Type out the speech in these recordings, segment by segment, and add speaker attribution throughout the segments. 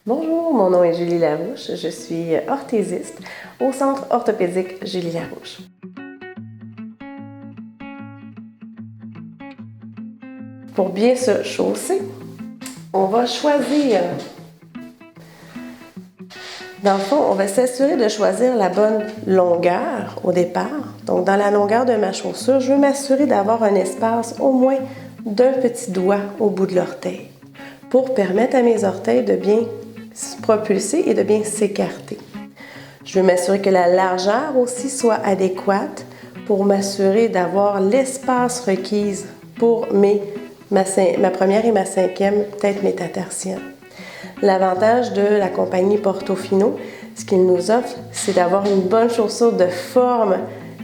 Speaker 1: Bonjour, mon nom est Julie Larouche, je suis orthésiste au Centre orthopédique Julie Larouche. Pour bien se chausser, on va choisir, dans le fond, on va s'assurer de choisir la bonne longueur au départ. Donc dans la longueur de ma chaussure, je veux m'assurer d'avoir un espace au moins d'un petit doigt au bout de l'orteil pour permettre à mes orteils de bien se propulser et de bien s'écarter. Je veux m'assurer que la largeur aussi soit adéquate pour m'assurer d'avoir l'espace requise pour ma première et ma cinquième tête métatarsienne. L'avantage de la compagnie Portofino, ce qu'il nous offre, c'est d'avoir une bonne chaussure de forme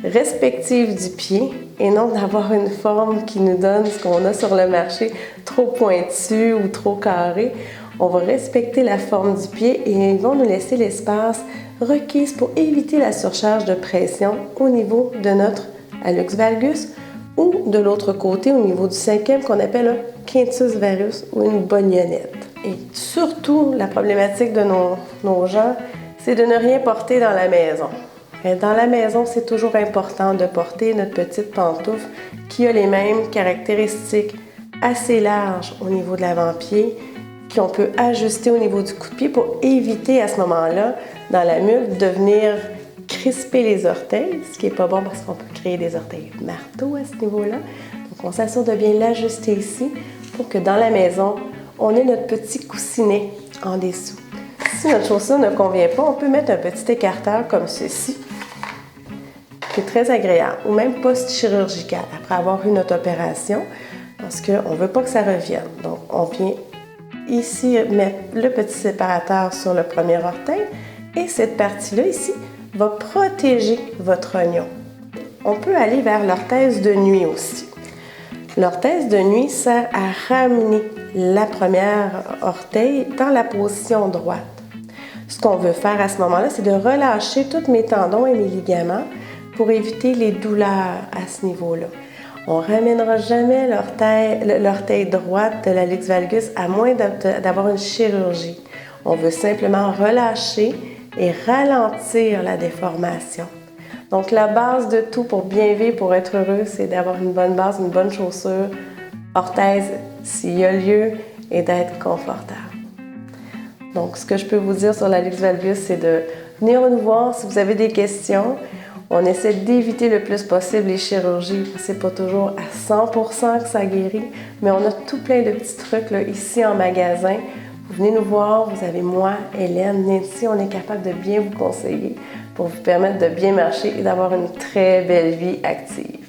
Speaker 1: respective du pied et non d'avoir une forme qui nous donne ce qu'on a sur le marché, trop pointu ou trop carré. On va respecter la forme du pied et ils vont nous laisser l'espace requis pour éviter la surcharge de pression au niveau de notre hallux valgus ou de l'autre côté au niveau du cinquième qu'on appelle un quintus varus ou une bognonnette. Et surtout, la problématique de nos gens, c'est de ne rien porter dans la maison. Et dans la maison, c'est toujours important de porter notre petite pantoufle qui a les mêmes caractéristiques assez larges au niveau de l'avant-pied, qu'on peut ajuster au niveau du cou de pied pour éviter à ce moment-là, dans la mule, de venir crisper les orteils, ce qui n'est pas bon parce qu'on peut créer des orteils marteaux à ce niveau-là. Donc on s'assure de bien l'ajuster ici pour que dans la maison, on ait notre petit coussinet en dessous. Si notre chaussure ne convient pas, on peut mettre un petit écarteur comme ceci, qui est très agréable, ou même post-chirurgical, après avoir eu notre opération, parce qu'on ne veut pas que ça revienne. Donc on vient ici mettre le petit séparateur sur le premier orteil et cette partie-là ici va protéger votre oignon. On peut aller vers l'orthèse de nuit aussi. L'orthèse de nuit sert à ramener la première orteil dans la position droite. Ce qu'on veut faire à ce moment-là, c'est de relâcher tous mes tendons et mes ligaments pour éviter les douleurs à ce niveau-là. On ne ramènera jamais l'orteil droite de l'hallux valgus à moins d'avoir une chirurgie. On veut simplement relâcher et ralentir la déformation. Donc la base de tout pour bien vivre, pour être heureux, c'est d'avoir une bonne base, une bonne chaussure, orthèse s'il y a lieu et d'être confortable. Donc ce que je peux vous dire sur l'hallux valgus, c'est de venir nous voir si vous avez des questions. On essaie d'éviter le plus possible les chirurgies. C'est pas toujours à 100% que ça guérit, mais on a tout plein de petits trucs là, ici en magasin. Vous venez nous voir, vous avez moi, Hélène, Nancy, on est capable de bien vous conseiller pour vous permettre de bien marcher et d'avoir une très belle vie active.